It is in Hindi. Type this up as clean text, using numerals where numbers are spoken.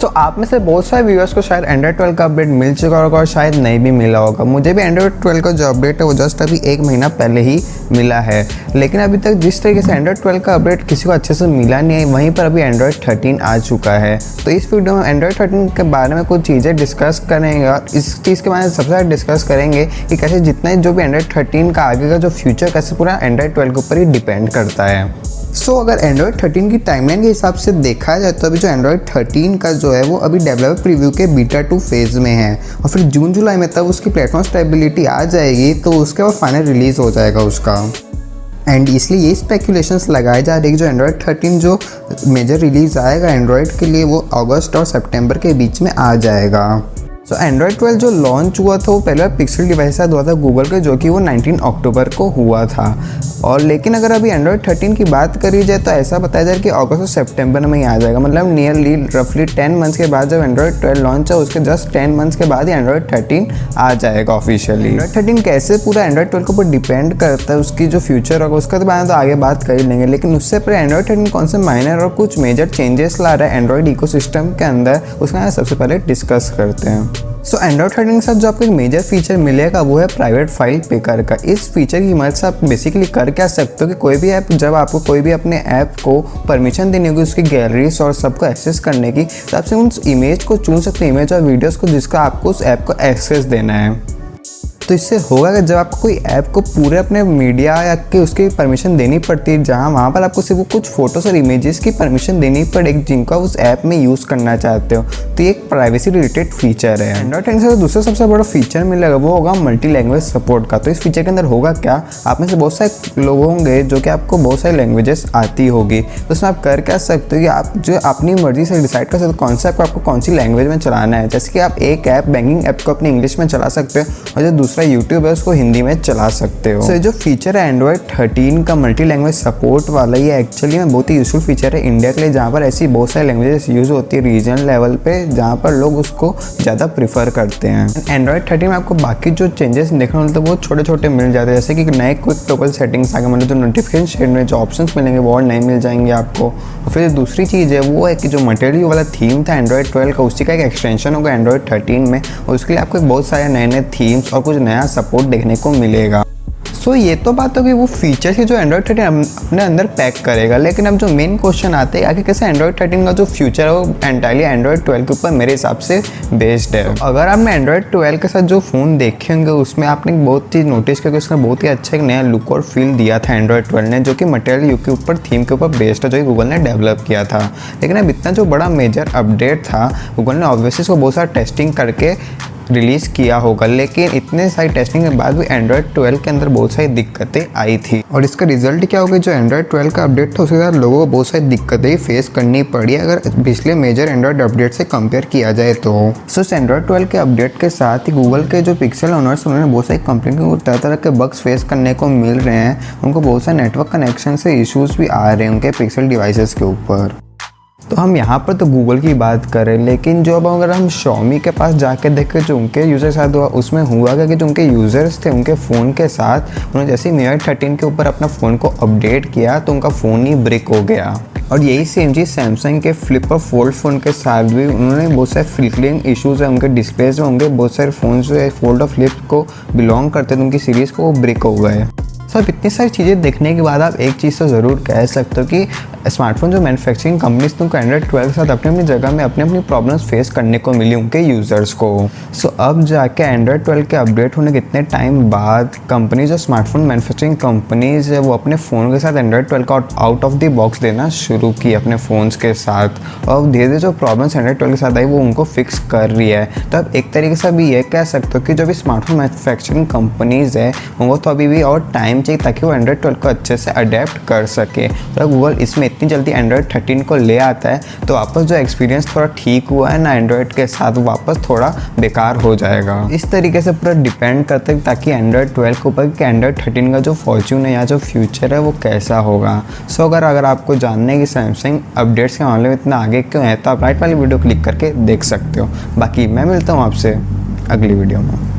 तो आप में से बहुत सारे व्यूअर्स को शायद एंड्रॉइड 12 का अपडेट मिल चुका होगा और शायद नहीं भी मिला होगा। मुझे भी एंड्रॉइड 12 का जो अपडेट है वो जस्ट अभी 1 महीना पहले ही मिला है, लेकिन अभी तक जिस तरीके से एंड्रॉइड 12 का अपडेट किसी को अच्छे से मिला नहीं है, वहीं पर अभी एंड्रॉइड 13 आ चुका है। तो इस वीडियो में एंड्रॉइड 13 के बारे में कुछ चीज़ें डिस्कस करेंगे और इस चीज़ के बारे में सबसे ज़्यादा डिस्कस करेंगे कि कैसे जितना जो भी एंड्रॉइड 13 का आगे का जो फ्यूचर कैसे पूरा एंड्रॉइड 12 के ऊपर ही डिपेंड करता है। अगर एंड्रॉइड 13 की टाइमलाइन के हिसाब से देखा जाए तो अभी जो एंड्रॉइड 13 का जो है वो अभी डेवलपर प्रीव्यू के बीटा 2 फेज़ में है और फिर जून जुलाई में तब उसकी प्लेटफॉर्म स्टेबिलिटी आ जाएगी तो उसके बाद फाइनल रिलीज़ हो जाएगा उसका। एंड इसलिए ये स्पेकुलेशंस लगाए जा रही है कि जो एंड्रॉइड 13 जो मेजर रिलीज़ आएगा एंड्रॉइड के लिए वो अगस्त और सितंबर के बीच में आ जाएगा। एंड्रॉइड 12 जो लॉन्च हुआ था वो पहले पिक्सल डिवाइस से हुआ था गूगल के, जो कि वो 19 अक्टूबर को हुआ था। और लेकिन अगर अभी एंड्रॉइड 13 की बात करी जाए तो ऐसा बताया जाए कि अगस्त और सितंबर में ही आ जाएगा, मतलब नियरली रफली 10 मंथ्स के बाद जब एंड्रॉइड 12 लॉन्च है उसके जस्ट 10 मंथ्स के बाद ही एंड्रॉइड 13 आ जाएगा ऑफिशियली। एंड्रॉइड 13 कैसे पूरा एंड्रॉइड 12 के ऊपर डिपेंड करता है, उसकी जो फ्यूचर होगा उसका तो बारे में तो आगे बात कर ही लेंगे, लेकिन उससे पहले एंड्रॉइड 13 कौन से माइनर और कुछ मेजर चेंजेस ला रहा है एंड्रॉइड इकोसिस्टम के अंदर, उसका सबसे पहले डिस्कस करते हैं। एंड्रॉइड 13 के साथ जो आपको एक मेजर फीचर मिलेगा वो है प्राइवेट फाइल पिकर का। इस फीचर की मदद से आप बेसिकली कर क्या सकते हो कि कोई भी ऐप, जब आपको कोई भी अपने ऐप को परमिशन देनी होगी उसकी गैलरीज और सबको एक्सेस करने की, तो आप सिर्फ उस इमेज को चुन सकते हो, इमेज और वीडियोज़ को जिसका आपको उस ऐप को एक्सेस देना है। तो इससे होगा कि जब आपको कोई ऐप को पूरे अपने मीडिया या कि उसकी परमिशन देनी पड़ती है, जहाँ वहाँ पर आपको सिर्फ कुछ फोटोज़ और इमेजेस की परमिशन देनी पड़ेगी जिनको उस ऐप में यूज़ करना चाहते हो, तो ये एक प्राइवेसी रिलेटेड फीचर है। एंड्रॉइड 10 से दूसरा सबसे बड़ा फीचर मिलेगा वो होगा मल्टी लैंग्वेज सपोर्ट का। तो इस फीचर के अंदर होगा क्या, आप में से बहुत सारे लोग होंगे जो कि आपको बहुत सारी लैंग्वेजेस आती होगी, तो उसमें आप कर क्या सकते हो कि आप जो अपनी मर्जी से डिसाइड कर सकते हो कौन सा ऐप आपको कौन सी लैंग्वेज में चलाना है। जैसे कि आप एक ऐप बैंकिंग ऐप को अपनी इंग्लिश में चला सकते हो और जो दूसरा यूट्यूब है उसको हिंदी में चला सकते हो। ये जो फीचर है एंड्रॉइड 13 का मल्टी लैंग्वेज सपोर्ट वाला, ये एक्चुअली में बहुत ही यूजफुल फीचर है इंडिया के लिए, जहाँ पर ऐसी बहुत सारी लैंग्वेजेस यूज होती है रीजनल लेवल पे, जहाँ पर लोग उसको ज़्यादा प्रीफर करते हैं। एंड्रॉइड 13 में आपको बाकी जो चेंजेस देखने मिलते हैं वो छोटे छोटे मिल जाते हैं, जैसे कि नए क्विक टॉगल सेटिंग्स आगे, मतलब जो नोटिफिकेशन शेड में जो ऑप्शन मिलेंगे वो और नए मिल जाएंगे आपको। और फिर दूसरी चीज़ है वो है कि जो मटेरियल वाला थीम था एंड्रॉइड 12 का, उसी का एक एक्सटेंशन होगा एंड्रॉइड 13 में, और उसके लिए आपको बहुत सारे नए नए थीम्स और कुछ नया सपोर्ट देखने को मिलेगा। ये तो बात होगी वो फीचर्स की जो एंड्रॉइड 13 अपने अंदर पैक करेगा, लेकिन अब जो मेन क्वेश्चन आते हैं आगे कैसे एंड्रॉइड 13 का जो फ्यूचर है वो एंटायरली एंड्रॉइड 12 के ऊपर मेरे हिसाब से बेस्ड है। अगर आपने एंड्रॉइड 12 के साथ जो फ़ोन देखे होंगे उसमें आपने बहुत चीज़ नोटिस किया कि उसका बहुत ही अच्छा एक नया लुक और फील दिया था एंड्रॉइड 12 ने, जो कि मटेरियल यू के ऊपर थीम के ऊपर बेस्ड है, जो कि गूगल ने डेवलप किया था। लेकिन अब इतना जो बड़ा मेजर अपडेट था, गूगल ने ऑब्वियसली इसको बहुत सारा टेस्टिंग करके रिलीज़ किया होगा, लेकिन इतने सारी टेस्टिंग के बाद भी एंड्रॉइड 12 के अंदर बहुत सारी दिक्कतें आई थी। और इसका रिजल्ट क्या होगा, जो एंड्रॉइड 12 का अपडेट था उसके साथ लोगों को बहुत सारी दिक्कतें फेस करनी पड़ी अगर पिछले मेजर एंड्रॉइड अपडेट से कंपेयर किया जाए तो। इस एंड्रॉइड 12 के अपडेट के साथ ही गूगल के जो पिक्सल ओनर्स उन्होंने बहुत सारी कंप्लेंट की, तरह तरह के बग्स फेस करने को मिल रहे हैं, उनको बहुत सारे नेटवर्क कनेक्शन से इशूज़ भी आ रहे हैं उनके पिक्सल डिवाइसेस के ऊपर। तो हम यहाँ पर तो गूगल की बात करें, लेकिन जो अब अगर हम Xiaomi के पास जाके देखें जो उनके यूज़र के साथ हुआ, उसमें हुआ क्या कि जो उनके यूज़र्स थे उनके फ़ोन के साथ उन्होंने जैसे ही Mi 13 के ऊपर अपना फ़ोन को अपडेट किया तो उनका फ़ोन ही ब्रेक हो गया। और यही सेम चीज़ सैमसंग के फ्लिप और फोल्ड फ़ोन के साथ भी उन्होंने बहुत सारे फ्लिकरिंग इश्यूज़ है उनके डिस्प्लेज में, उनके बहुत सारे फ़ोन जो है फोल्ड और फ्लिप को बिलोंग करते थे उनकी सीरीज़ को, वो ब्रेक हो गए। अब इतनी सारी चीज़ें देखने के बाद आप एक चीज़ तो ज़रूर कह सकते हो कि स्मार्टफोन जो मैन्युफैक्चरिंग कंपनीज तुमको एंड्रॉइड 12 के साथ अपनी अपनी जगह में अपनी अपनी प्रॉब्लम्स फेस करने को मिली उनके यूज़र्स को। अब जाके एंड्रॉइड 12 के अपडेट होने के इतने टाइम बाद कंपनी जो स्मार्टफोन मैन्युफैक्चरिंग कंपनीज है वो अपने फ़ोन के साथ एंड्रॉइड 12 का आउट ऑफ द बॉक्स देना शुरू की अपने फ़ोन्स के साथ, और धीरे धीरे जो प्रॉब्लम्स एंड्रॉइड 12 के साथ आई वो उनको फिक्स कर रही है। तो अब एक तरीके से अभी ये कह सकते हो कि जो भी स्मार्टफोन मैन्युफैक्चरिंग कंपनीज है उनको तो अभी भी और टाइम चाहिए ताकि वो एंड्रॉइड 12 को अच्छे से अडेप्ट कर सके। तो गूगल इसमें इतनी जल्दी एंड्रॉइड 13 को ले आता है तो वापस जो एक्सपीरियंस थोड़ा ठीक हुआ है ना एंड्रॉइड के साथ, वापस थोड़ा बेकार हो जाएगा। इस तरीके से पूरा डिपेंड करते हैं ताकि एंड्रॉइड 12 के ऊपर कि एंड्रॉइड 13 का जो फॉर्च्यून है या जो फ्यूचर है वो कैसा होगा। अगर आपको जानना है कि सैमसंग अपडेट्स के मामले में इतना आगे क्यों है तो आप राइट वाली वीडियो क्लिक करके देख सकते हो। बाकी मैं मिलता हूँ आपसे अगली वीडियो में।